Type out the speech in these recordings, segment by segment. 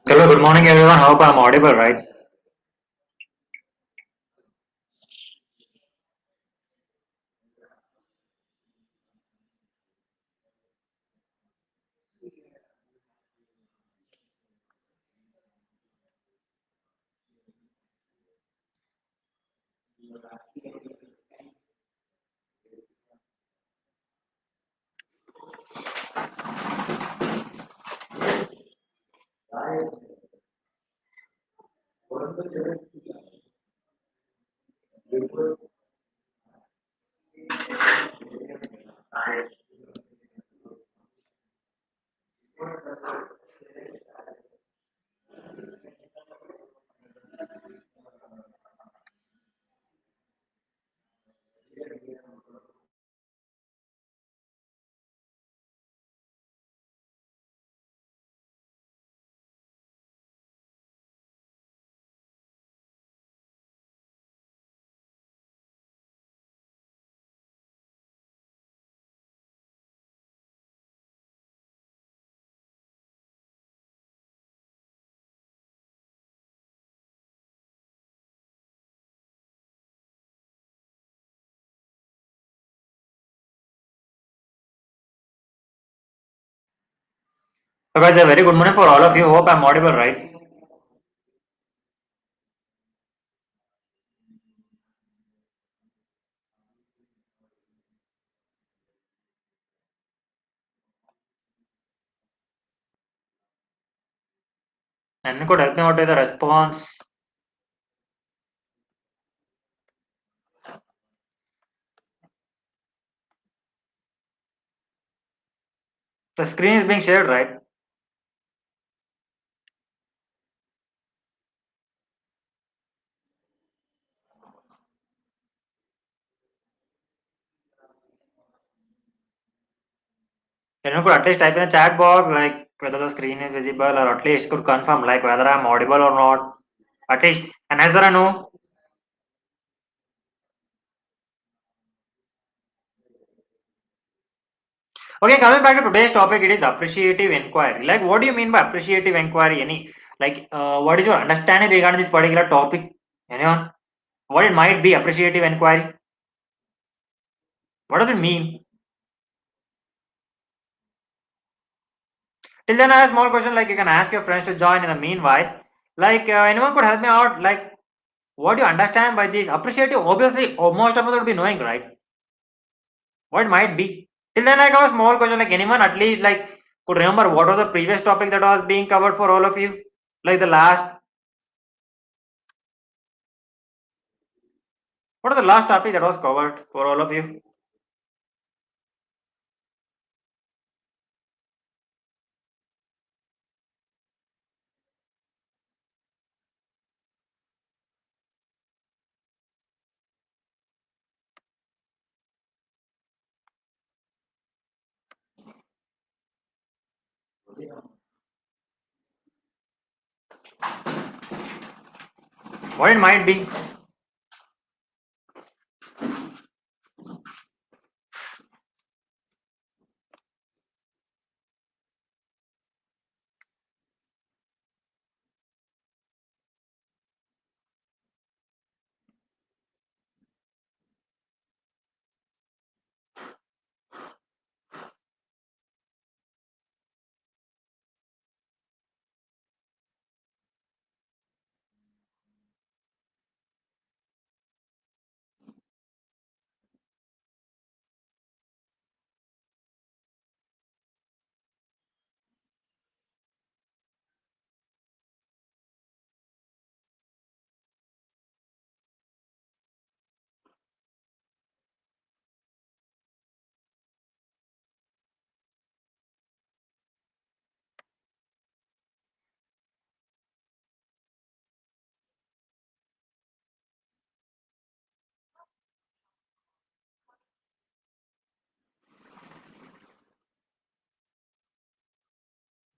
Hello, good morning everyone. Hope I'm audible, right? So guys, a very good morning for all of you. Hope I'm audible, right? And you could help me out with the response. The screen is being shared, right? Then you could at least type in the chat box like whether the screen is visible or at least could confirm like whether I'm audible or not. At least an answer I know. Okay, coming back to today's topic, it is appreciative inquiry. Like, what do you mean by appreciative inquiry? Any what is your understanding regarding this particular topic? Anyone? What it might be appreciative inquiry? What does it mean? Till then, I have a small question. Like, you can ask your friends to join in the meanwhile. Like, anyone could help me out. Like, what do you understand by this appreciative? Obviously, most of us would be knowing, right? What might be? Till then, I have a small question. Like, anyone at least like could remember what was the previous topic that was being covered for all of you? Like the last. What was the last topic that was covered for all of you? What it might be?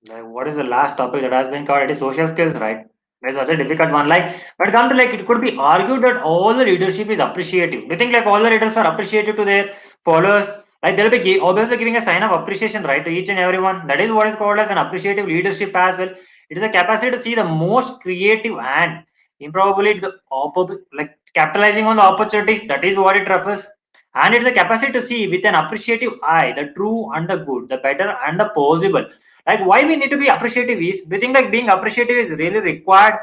Like, what is the last topic that has been covered? It is social skills, right? It's such a difficult one. Like, when it comes to like, it could be argued that all the leadership is appreciative. Do you think like all the leaders are appreciative to their followers? Like, they'll be obviously giving a sign of appreciation, right, to each and everyone. That is what is called as an appreciative leadership as well. It is a capacity to see the most creative and improbably the like capitalizing on the opportunities. That is what it refers. And it's a capacity to see with an appreciative eye the true and the good, the better and the possible. Like why we need to be appreciative is we think like being appreciative is really required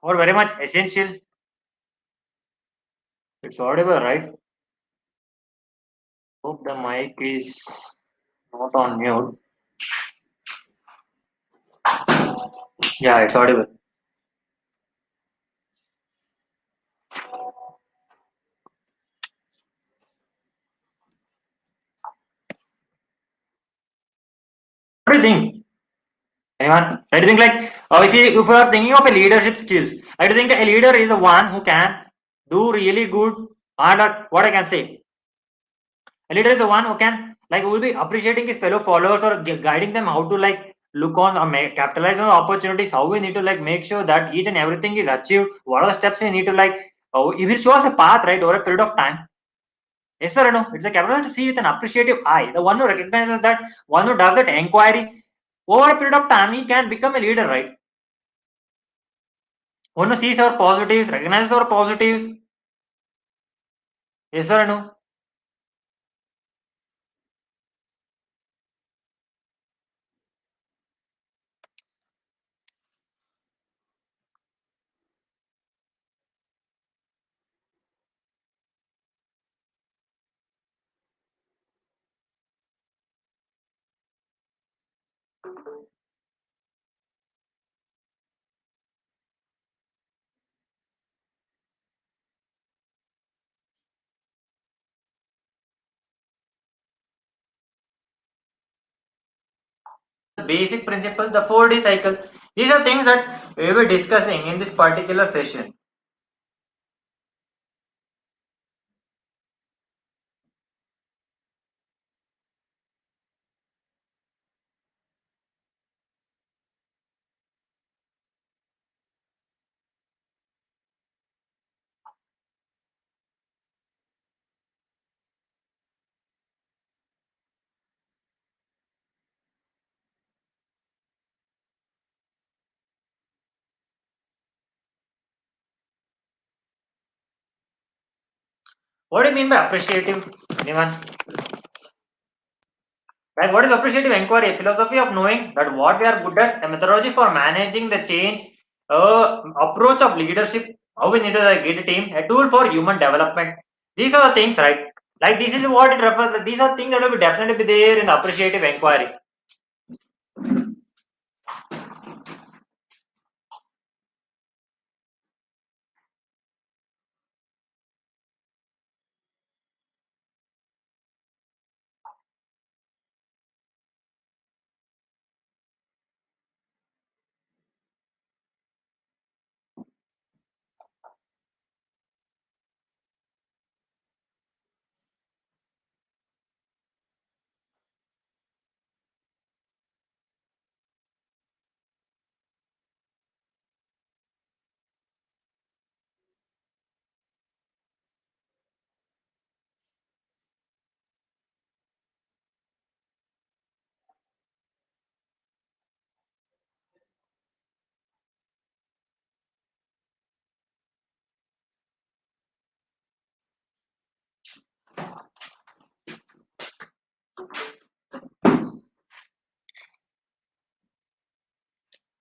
or very much essential. It's audible, right? Hope the mic is not on mute. Yeah, it's audible. What do you think? Anyone? I do think like if you are thinking of a leadership skills, I do think a leader is the one who can do really good and what I can say. A leader is the one who can like will be appreciating his fellow followers or guiding them how to like look on or capitalize on the opportunities. How we need to like make sure that each and everything is achieved. What are the steps we need to like? Oh, it will show us a path right over a period of time. Yes or no? It's a capability to see with an appreciative eye. The one who recognizes that, one who does that inquiry over a period of time, he can become a leader, right? One who sees our positives, recognizes our positives. Yes or no? Basic principle, the 4D cycle. These are things that we will be discussing in this particular session. What do you mean by appreciative? Anyone? Like what is appreciative inquiry? A philosophy of knowing that what we are good at, a methodology for managing the change, approach of leadership, how we need to like, lead a team, a tool for human development. These are the things, right? Like this is what it refers. These are things that will be definitely be there in the appreciative inquiry.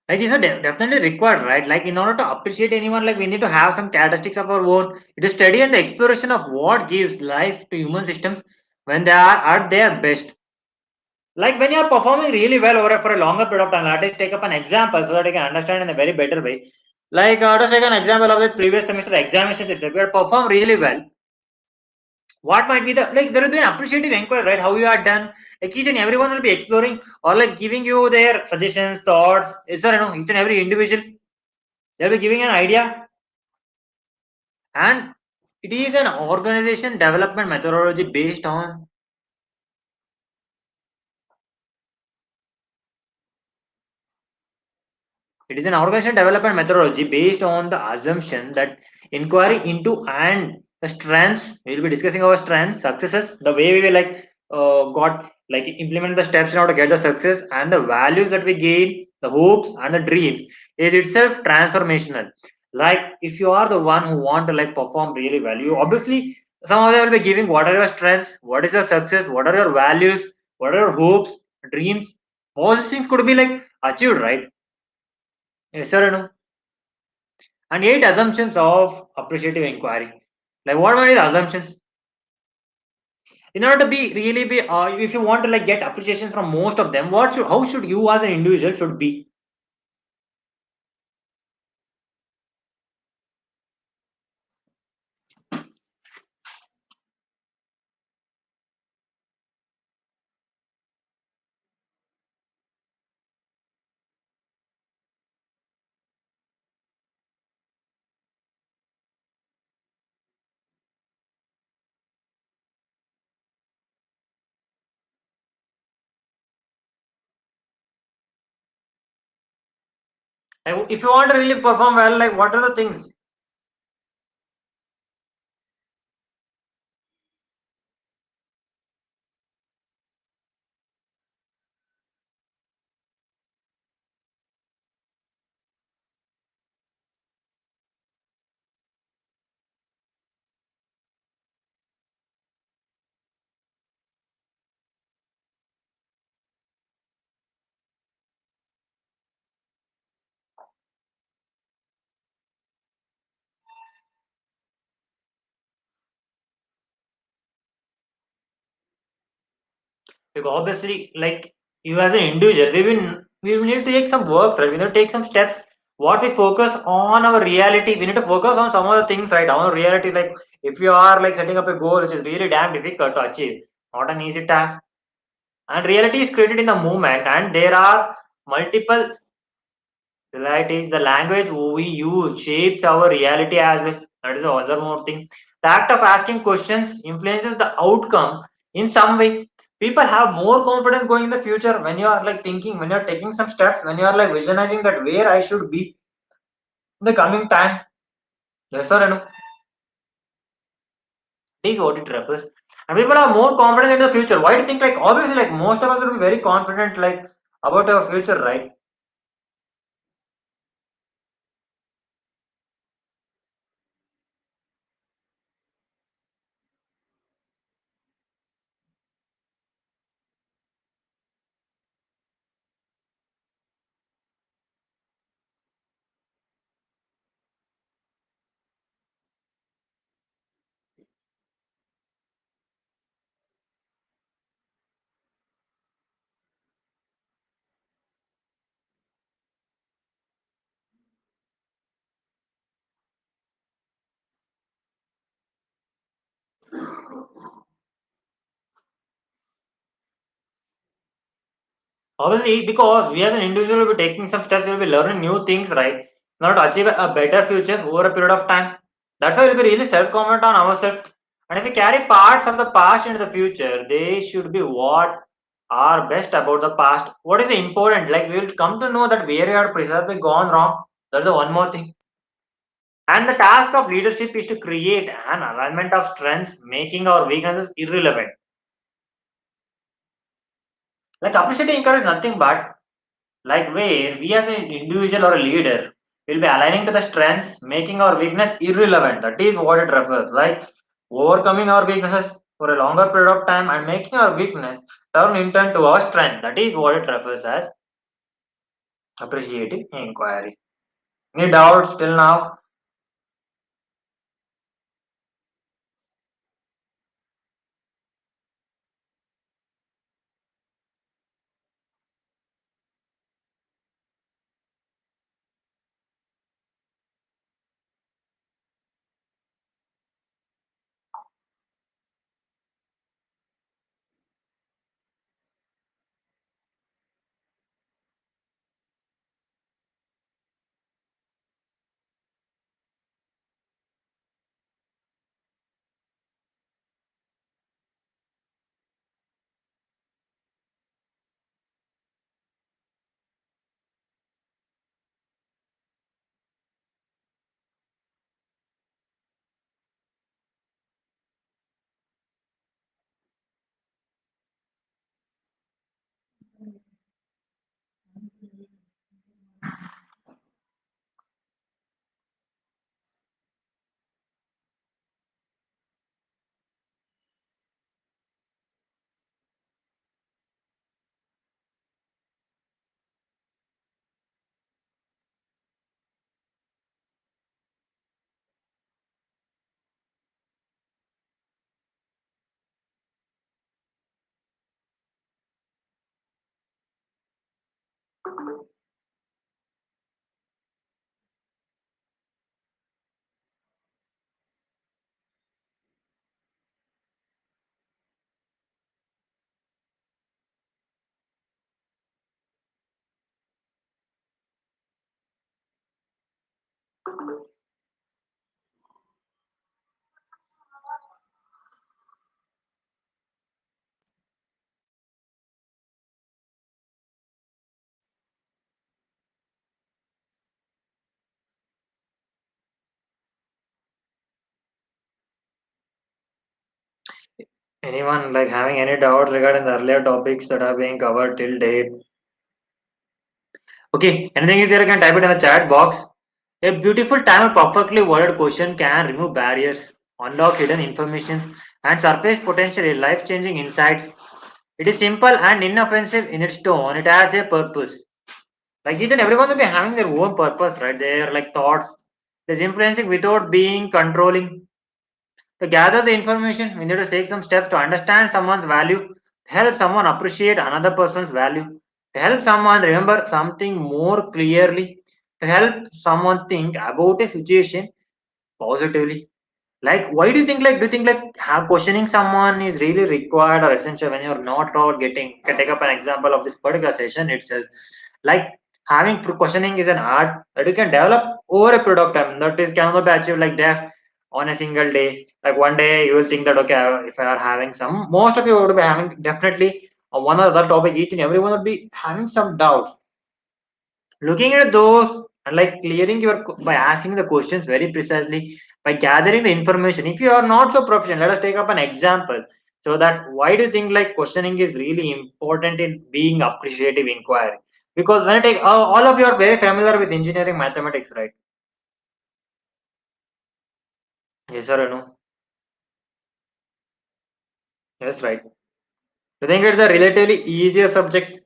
Like these are definitely required, right? Like in order to appreciate anyone, like we need to have some characteristics of our own. It is study and the exploration of what gives life to human systems when they are at their best. Like when you are performing really well over for a longer period of time, let us take up an example so that you can understand in a very better way. Like just take an example of the previous semester examinations itself. If you have performed really well, what might be the like there will be an appreciative inquiry, right? How you are done. Like each and everyone will be exploring or like giving you their suggestions, thoughts. Is there each and every individual they'll be giving an idea, and it is an organization development methodology based on. It is an organization development methodology based on the assumption that inquiry into and the strengths. We will be discussing our strengths, successes, the way we will like got like implement the steps in order to get the success and the values that we gain the hopes and the dreams is itself transformational. Like if you are the one who want to like perform really well, you obviously some of them will be giving what are your strengths, what is your success, what are your values, what are your hopes, dreams. All these things could be like achieved, right? Yes, sir, no. And 8 assumptions of appreciative inquiry. Like what are the assumptions? In order to be really be, if you want to like get appreciation from most of them, what should how should you as an individual should be? Like, if you want to really perform well, like what are the things? Because obviously, like you as an individual, we will need to take some works, right? We need to take some steps. What we focus on our reality, we need to focus on some of the things, right? Our reality, like if you are like setting up a goal which is really damn difficult to achieve, not an easy task. And reality is created in the moment, and there are multiple realities. The language we use shapes our reality as well. That is the other more thing. The act of asking questions influences the outcome in some way. People have more confidence going in the future when you are like thinking, when you are taking some steps, when you are like visualizing that where I should be in the coming time. Yes or no? This is what it refers. And people are more confident in the future. Why do you think like obviously like most of us will be very confident like about our future, right? Obviously, because we as an individual will be taking some steps, we'll be learning new things, right? In order to achieve a better future over a period of time. That's why we'll be really self-confident on ourselves. And if we carry parts of the past into the future, they should be what are best about the past. What is important? Like we will come to know that where we are precisely gone wrong. That's the one more thing. And the task of leadership is to create an alignment of strengths, making our weaknesses irrelevant. Like appreciating encourage nothing but like where we as an individual or a leader will be aligning to the strengths, making our weakness irrelevant. That is what it refers. Like overcoming our weaknesses for a longer period of time and making our weakness turn into our strength. That is what it refers as appreciative inquiry. Any doubts till now? Anyone like having any doubts regarding the earlier topics that are being covered till date? Okay, anything is there, you can type it in the chat box. A beautiful time perfectly worded question can remove barriers, unlock hidden information, and surface potentially life-changing insights. It is simple and inoffensive in its tone. It has a purpose. Like each and everyone will be having their own purpose, right? Their like thoughts. It is influencing without being controlling. To gather the information, we need to take some steps to understand someone's value, to help someone appreciate another person's value, to help someone remember something more clearly, to help someone think about a situation positively. Like, why do you think, like, do you think, like, questioning someone is really required or essential when you're not at all getting? Can take up an example of this particular session itself. Like, having questioning is an art that you can develop over a period of time. That is cannot be achieved like that on a single day. Like, one day you will think that, okay, if I are having some, most of you would be having definitely on one or other topic, each and everyone would be having some doubts. Looking at those and like clearing your by asking the questions very precisely, by gathering the information. If you are not so proficient, let us take up an example. So that why do you think like questioning is really important in being appreciative inquiry? Because when I take all of you are very familiar with engineering mathematics, right? Yes or no? Yes, right. You think it's a relatively easier subject?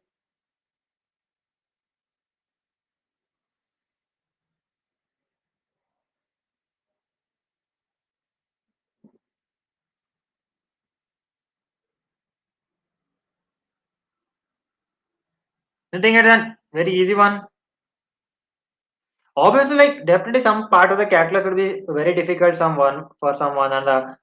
You think it's a very easy one? Obviously, like definitely some part of the calculus would be very difficult someone for someone, and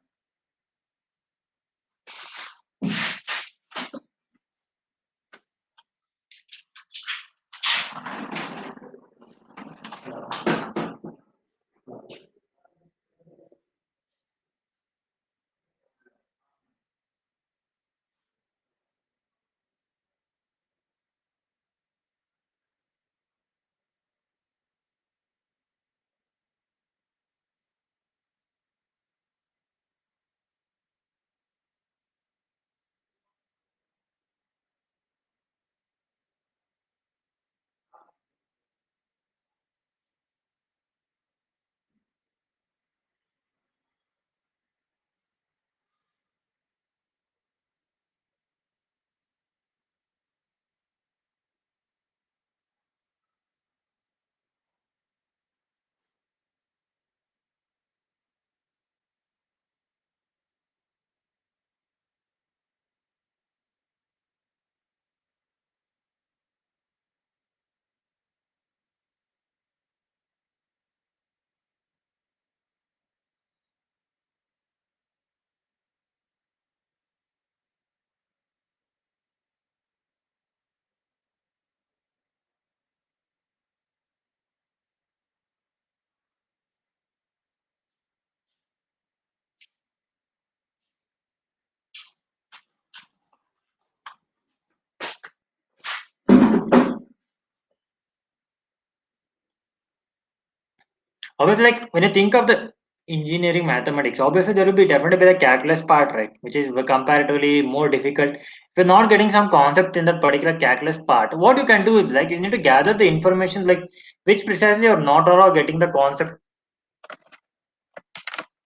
obviously, like when you think of the engineering mathematics, obviously there will be definitely be the calculus part, right? Which is comparatively more difficult. If you're not getting some concept in that particular calculus part, what you can do is like you need to gather the information like which precisely you're not at all getting the concept.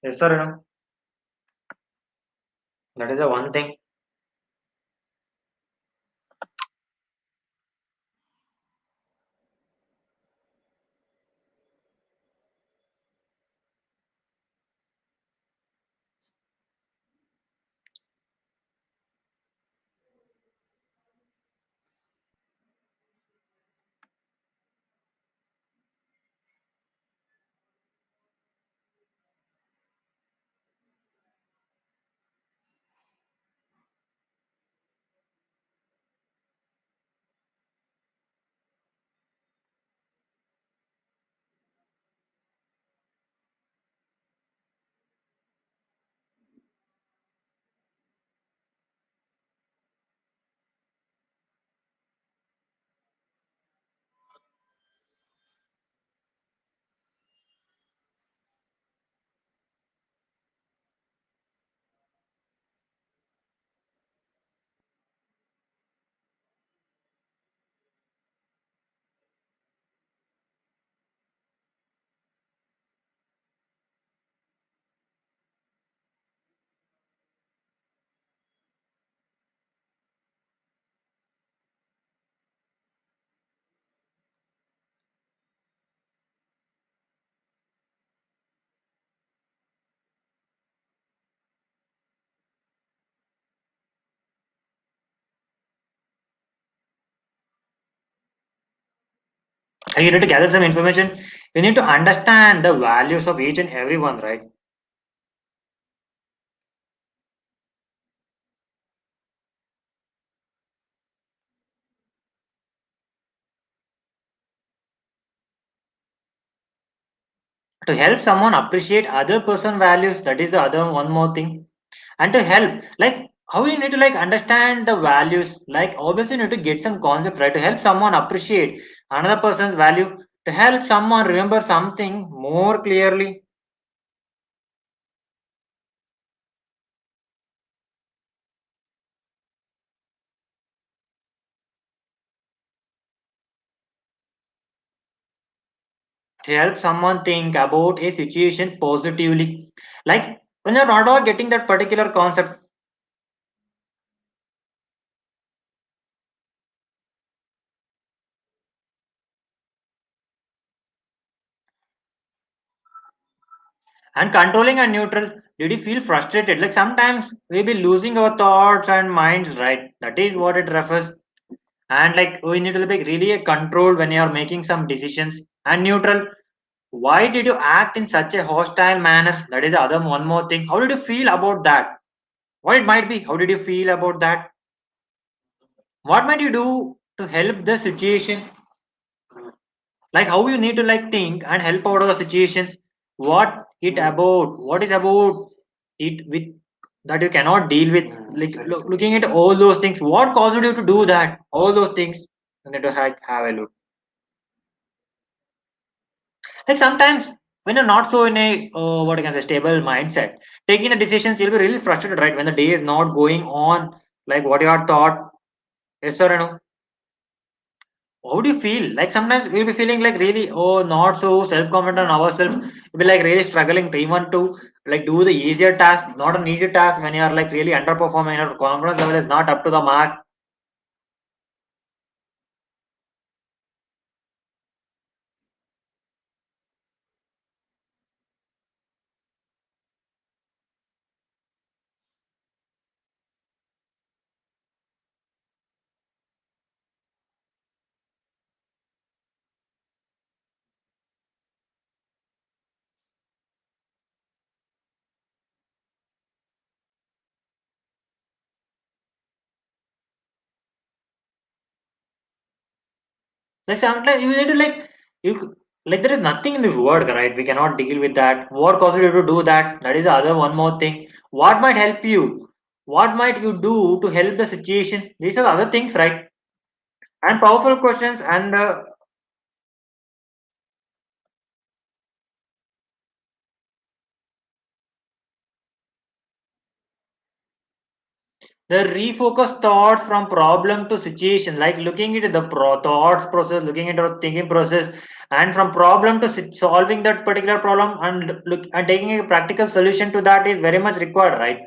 Yes or no? That is the one thing. You need to gather some information. You need to understand the values of each and everyone, right? To help someone appreciate other person values, that is the other one more thing. And to help, like how you need to like understand the values, like obviously you need to get some concept, right? To help someone appreciate another person's value, to help someone remember something more clearly, to help someone think about a situation positively. Like when you're not all getting that particular concept, and controlling and neutral, did you feel frustrated? Like sometimes we be losing our thoughts and minds, right? That is what it refers. And like we need to be really a control when you are making some decisions. And neutral, why did you act in such a hostile manner? That is the other one more thing. How did you feel about that? What it might be? How did you feel about that? What might you do to help the situation? Like how you need to like think and help out of the situations. What it about? What is about it with that you cannot deal with? Like looking at all those things. What caused you to do that? All those things. You need to have a look. Like sometimes when you're not so in a what I can say stable mindset, taking the decisions you'll be really frustrated, right? When the day is not going on like what you had thought. Yes or no? How do you feel? Like sometimes we'll be feeling like really not so self confident on ourselves. We'll be like really struggling to even to like do the easier task, not an easy task when you are like really underperforming. Your confidence level is not up to the mark. Like sometimes you need to like like there is nothing in this world, right? We cannot deal with that. What causes you to do that? That is the other one more thing. What might help you? What might you do to help the situation? These are the other things, right? And powerful questions and the refocus thoughts from problem to situation, like looking into the thoughts process, looking into the thinking process, and from problem to solving that particular problem and look and taking a practical solution to that is very much required, right?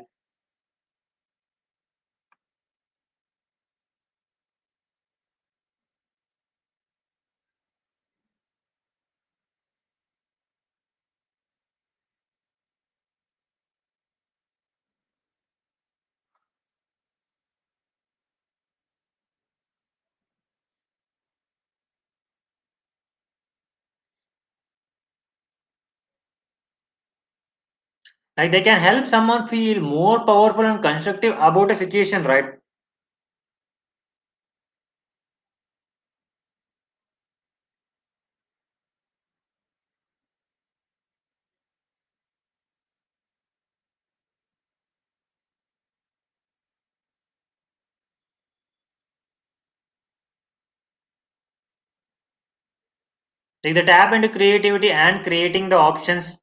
Like they can help someone feel more powerful and constructive about a situation, right? Like they tap into creativity and creating the options.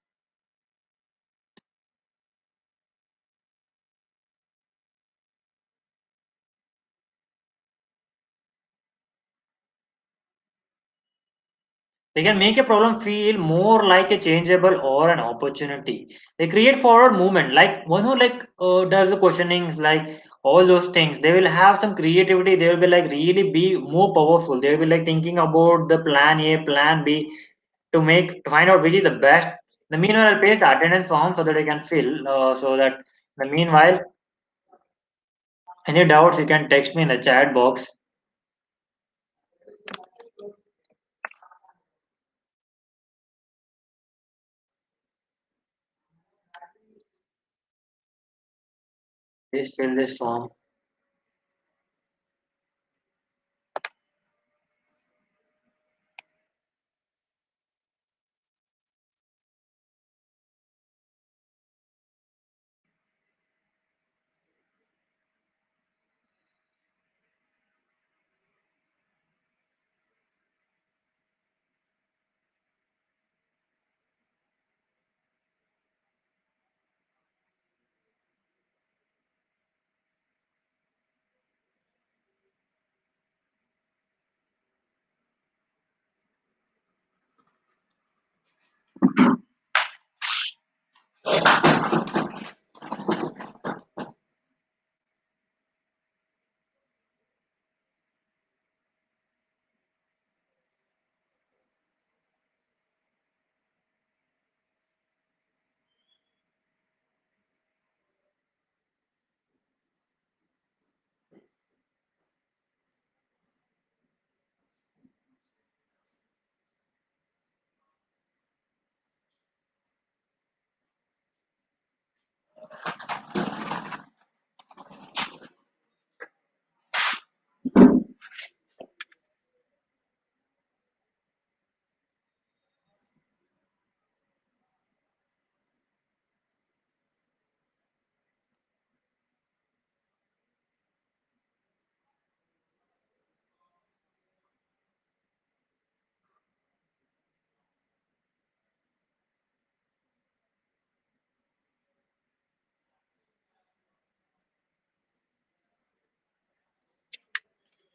They can make a problem feel more like a changeable or an opportunity. They create forward movement, like one who like does the questionings, like all those things. They will have some creativity. They will be like really be more powerful. They will be like thinking about the plan A, plan B to find out which is the best. The meanwhile, I'll paste the attendance form so that I can fill. So that the meanwhile, any doubts you can text me in the chat box. Please fill this form.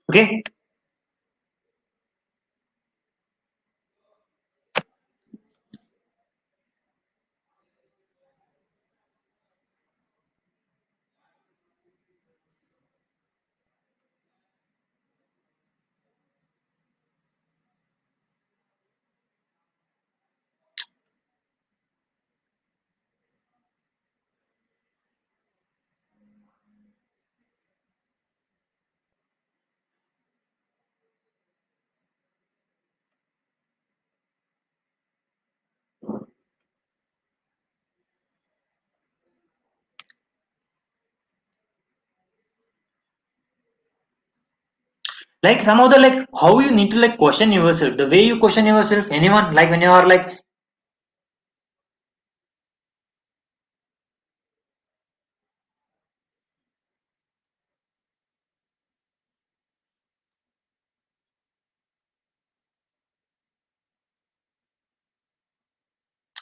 Okay. Like some of the like how you need to like question yourself. The way you question yourself, anyone like when you are like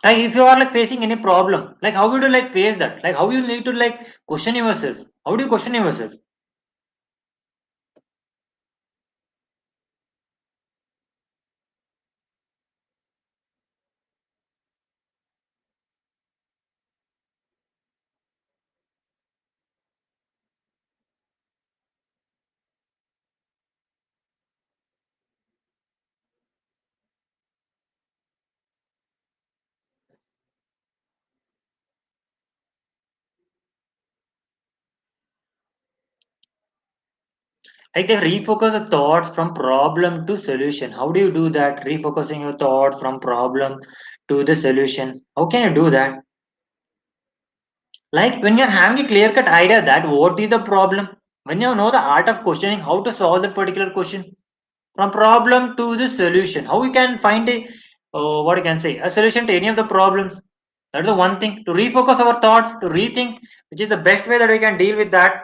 if you are like facing any problem, like how would you like face that? Like how you need to like question yourself? How do you question yourself? Like they refocus the thought from problem to solution. How do you do that? Refocusing your thought from problem to the solution. How can you do that? Like when you're having a clear cut idea that what is the problem, when you know the art of questioning, how to solve that particular question from problem to the solution, how we can find a what you can say a solution to any of the problems. That's the one thing to refocus our thoughts, to rethink, which is the best way that we can deal with that.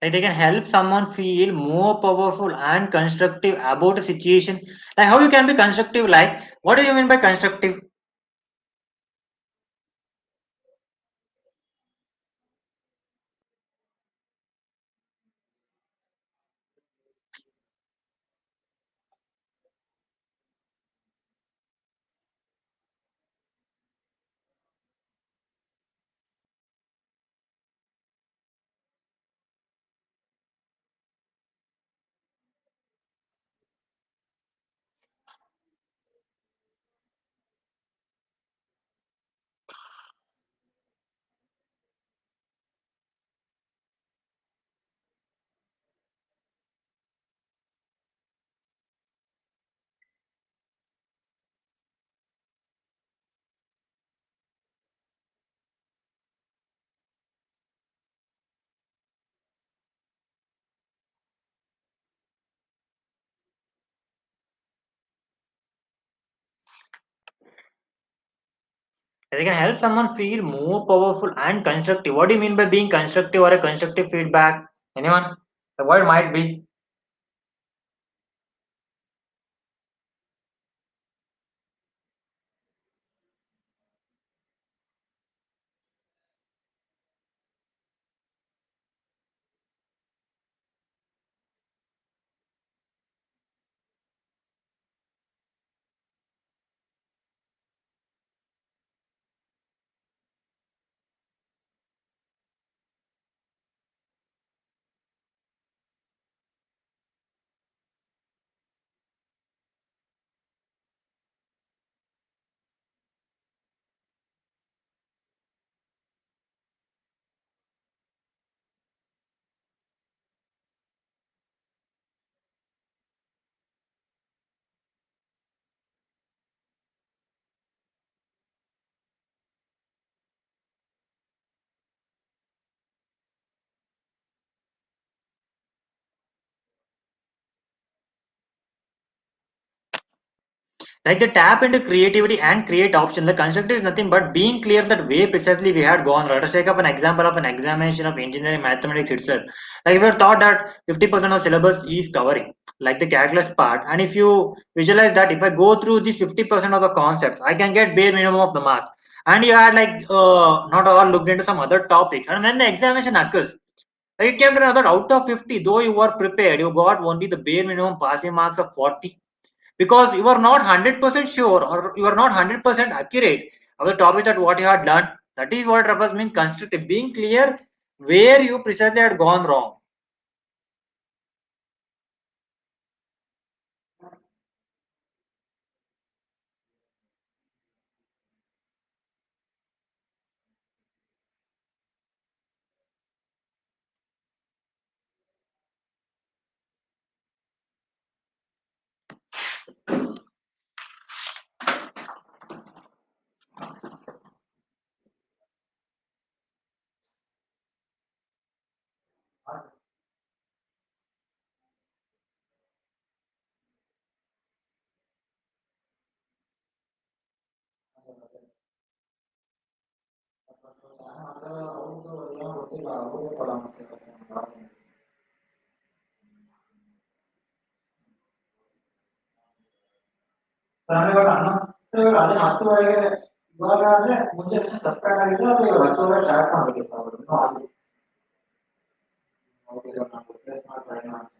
Like they can help someone feel more powerful and constructive about a situation. Like how you can be constructive, like what do you mean by constructive? They can help someone feel more powerful and constructive. What do you mean by being constructive or a constructive feedback? Anyone? The word might be. Like they tap into creativity and create options. The constructive is nothing but being clear that way precisely we had gone. Let us take up an example of an examination of engineering mathematics itself. Like we were taught that 50% of syllabus is covering, like the calculus part. And if you visualize that if I go through this 50% of the concepts, I can get bare minimum of the marks. And you had like not all looked into some other topics. And when the examination occurs, like it came to know that out of 50, though you were prepared, you got only the bare minimum passing marks of 40, because you are not 100% sure or you are not 100% accurate of the topic that what you had learned. That is what refers mean constructive, being clear where you precisely had gone wrong. ಅದೇ 10 ಇವಾಗ ಆದ್ರೆ ಮುಂಚೆ subscribe ಆಗಿಲ್ಲ ಅದು 10 start ಮಾಡಬೇಕಿತ್ತು ಅವರು ಇನ್ನೂ ಆಗಿಲ್ಲ. ಓಕೆ ಸರ್, ನಾನು ರಿಪ್ಲೇಸ್ ಮಾಡಿ ಟ್ರೈ ಮಾಡ್ತೀನಿ.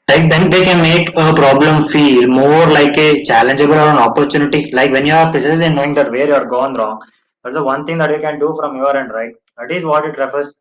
Like then they can make a problem feel more like a challengeable or an opportunity. Like when you are precisely knowing that where you are gone wrong, that's the one thing that you can do from your end, right? That is what it refers.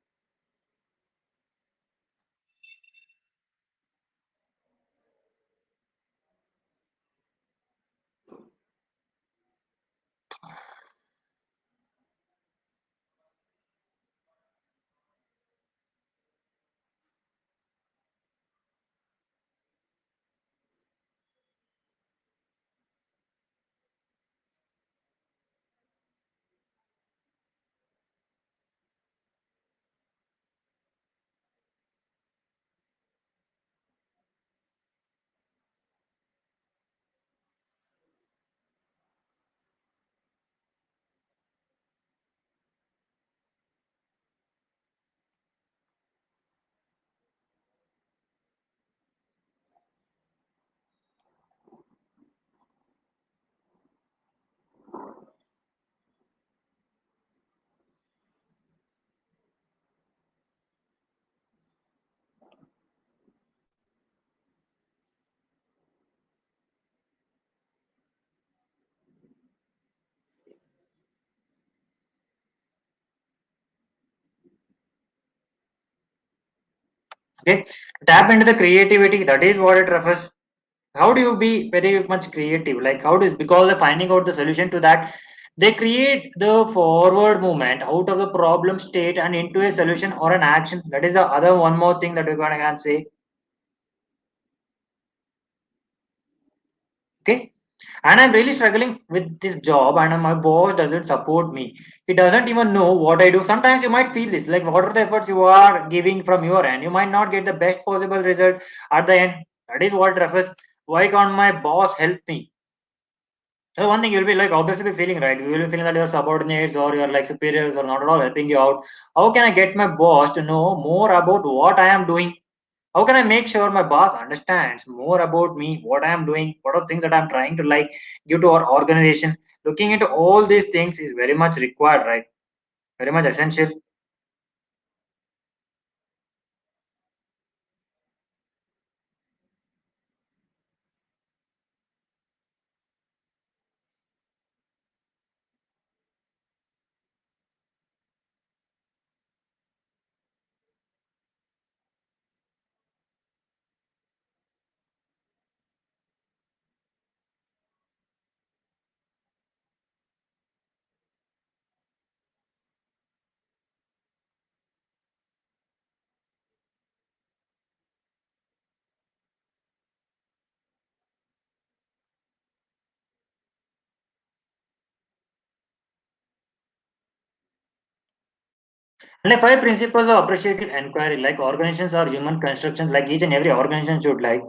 Okay, tap into the creativity. That is what it refers. How do you be very much creative? Like how does because of finding out the solution to that They create the forward movement out of the problem state and into a solution or an action. That is the other one more thing that we can say. Okay. And I'm really struggling with this job, and my boss doesn't support me. He doesn't even know what I do. Sometimes you might feel this, like what are the efforts you are giving from your end? You might not get the best possible result at the end. That is what refers. Why can't my boss help me? So one thing you'll be like obviously be feeling right. You will be feeling that your subordinates or your like superiors are not at all helping you out. How can I get my boss to know more about what I am doing? How can I make sure my boss understands more about me, what I am doing, what are things that I'm trying to like give to our organization? Looking into all these things is very much required, right? Very much essential. And like five principles of appreciative inquiry, like organizations or human constructions, like each and every organization should like.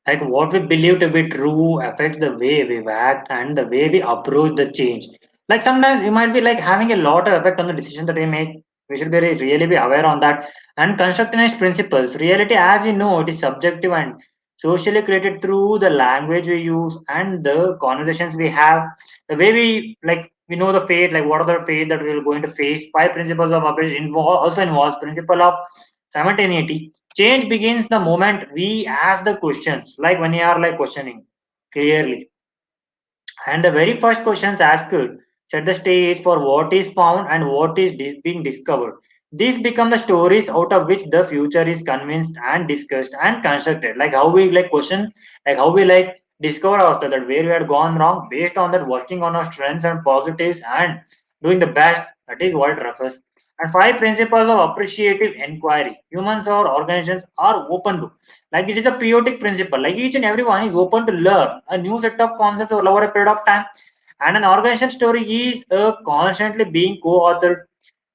Like what we believe to be true affects the way we act and the way we approach the change. Like sometimes we might be like having a lot of effect on the decision that we make. We should be really be aware on that. And constructionist principles, reality as we know it is subjective and socially created through the language we use and the conversations we have. The way we know the fate, like what are the fate that we are going to face. Five principles of operation also involves principle of simultaneity. Change begins the moment we ask the questions, like when you are like questioning clearly. And the very first questions asked set the stage for what is found and what is being discovered. These become the stories out of which the future is convinced and discussed and constructed. Like how we like question, like how we like discover ourselves that where we had gone wrong based on that working on our strengths and positives and doing the best. That is what it refers. And five principles of appreciative inquiry. Humans or organizations are open to. Like it is a periodic principle. Like each and everyone is open to learn a new set of concepts over a period of time. And an organization story is constantly being co-authored.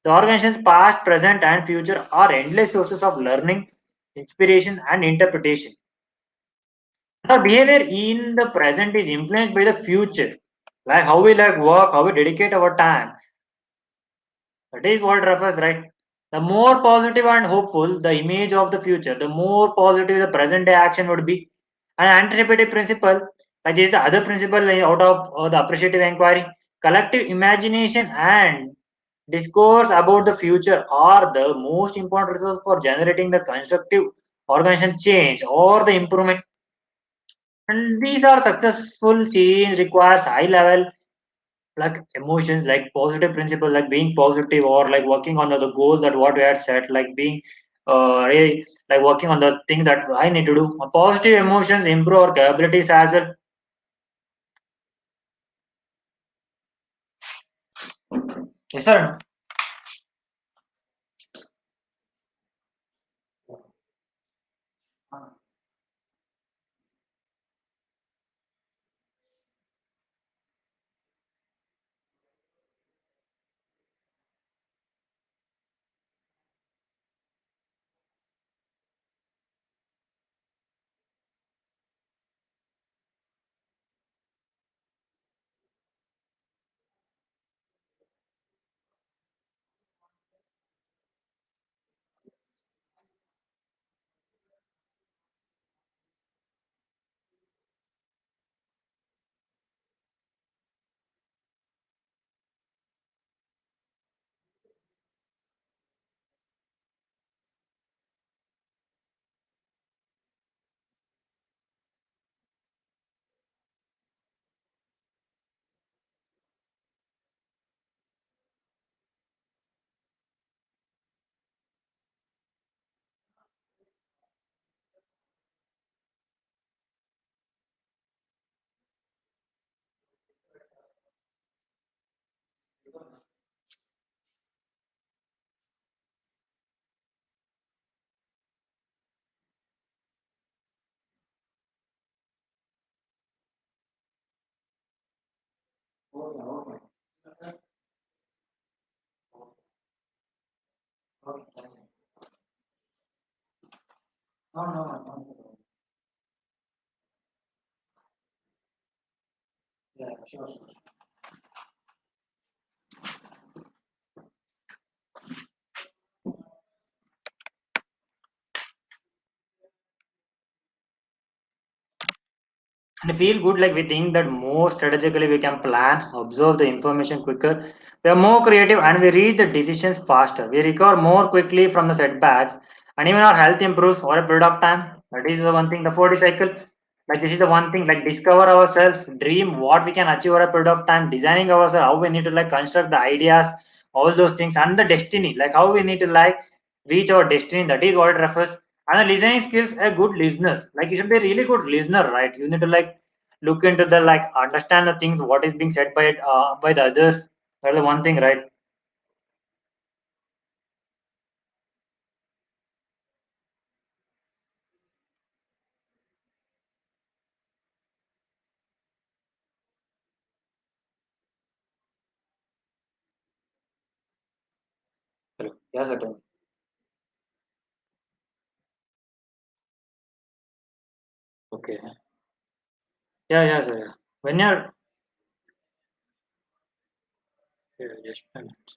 The organization's past, present, and future are endless sources of learning, inspiration, and interpretation. Our behavior in the present is influenced by the future, like how we like work, how we dedicate our time. That is what refers, right? The more positive and hopeful the image of the future, the more positive the present day action would be. An anticipative principle, like this is the other principle out of the appreciative inquiry, collective imagination and discourse about the future are the most important resource for generating the constructive organization change or the improvement. And these are successful change requires high level like emotions like positive principle like being positive or like working on the goals that what we had set like being really like working on the thing that I need to do. Positive emotions improve our capabilities as well. Yes, sir. And feel good like we think that more strategically we can plan, observe the information quicker. We are more creative and we reach the decisions faster. We recover more quickly from the setbacks and even our health improves over a period of time. That is the one thing. The 40 cycle, like this is the one thing, like discover ourselves, dream what we can achieve over a period of time, designing ourselves, how we need to like construct the ideas, all those things, and the destiny, like how we need to like reach our destiny. That is what it refers. And the listening skills, a good listener, like you should be a really good listener, right? You need to like look into the like understand the things what is being said by the others. That's the one thing, right? Hello. Yes, sir. Okay. Yeah, yeah, sir. Yeah. When you're yeah, just a minute.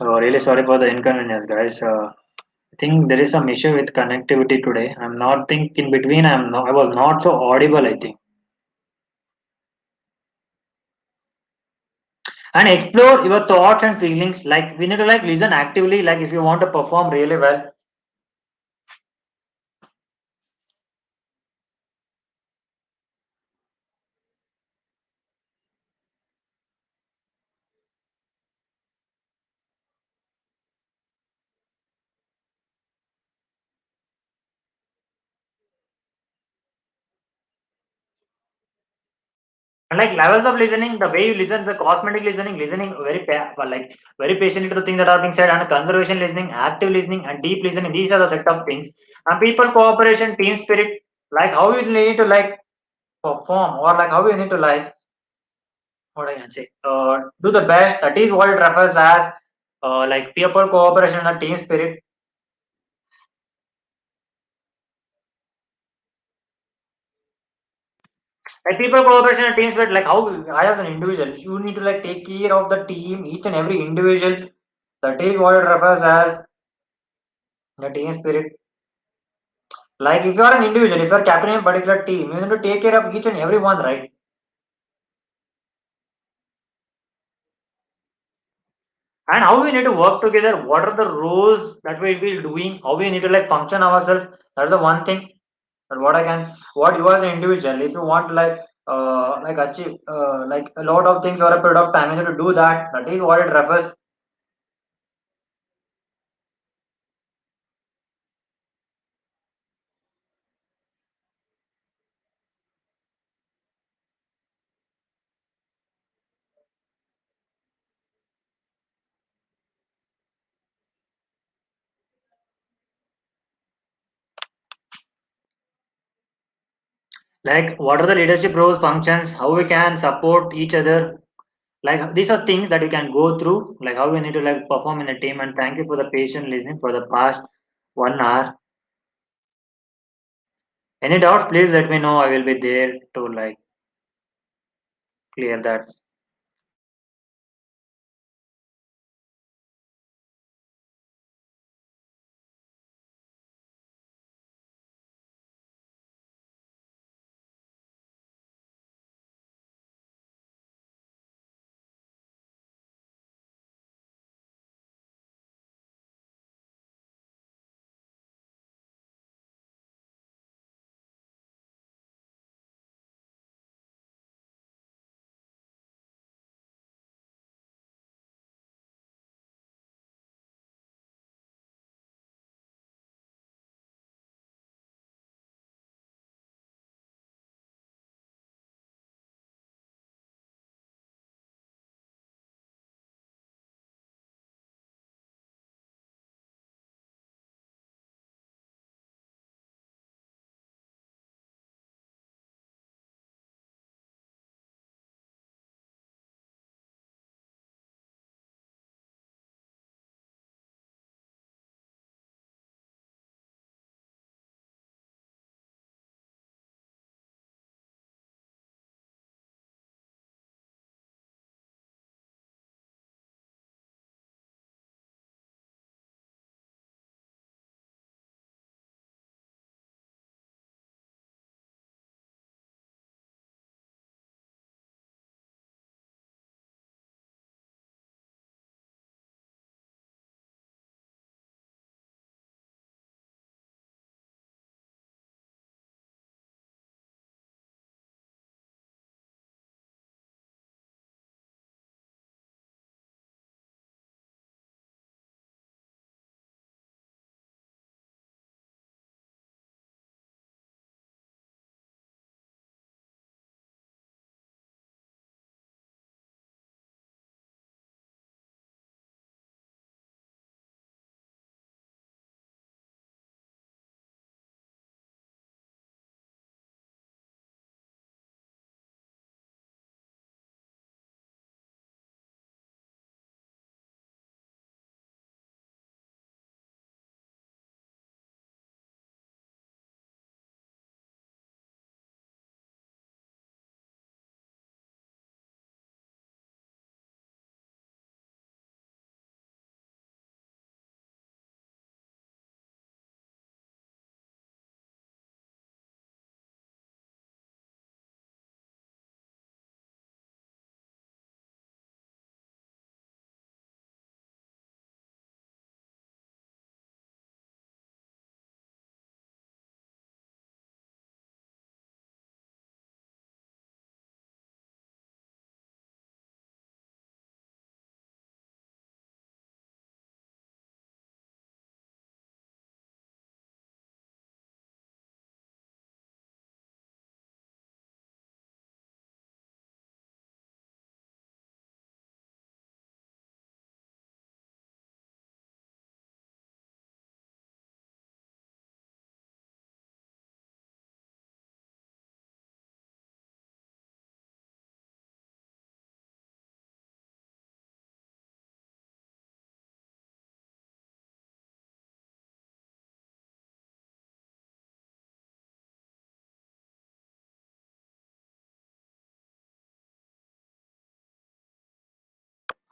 Oh, really sorry for the inconvenience, guys. I think there is some issue with connectivity today. I'm not think in between. I was not so audible. I think and explore your thoughts and feelings. Like we need to like listen actively. Like if you want to perform really well. And like levels of listening, the way you listen, the cosmetic listening, listening like very patiently to the things that are being said, and conservation listening, active listening, and deep listening. These are the set of things. And people cooperation, team spirit, like how you need to like perform, or like how you need to like what I can say, do the best. That is what it refers as like people cooperation and team spirit. Like people cooperation and team spirit, like how I as an individual, you need to like take care of the team, each and every individual. That is what it refers as the team spirit. Like if you are an individual, if you are captain in a particular team, you need to take care of each and every one, right? And how we need to work together, what are the roles that we will be doing, how we need to like function ourselves. That's the one thing. But what you as an individual, if you want to like achieve like a lot of things over a period of time, you need to do that. That is what it refers. Like what are the leadership roles, functions, how we can support each other. Like these are things that we can go through, like how we need to like perform in a team. And thank you for the patient listening for the past 1 hour. Any doubts, please let me know. I will be there to like clear that.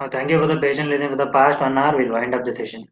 Thank you for the patient listening for the past 1 hour. We'll wind up the session.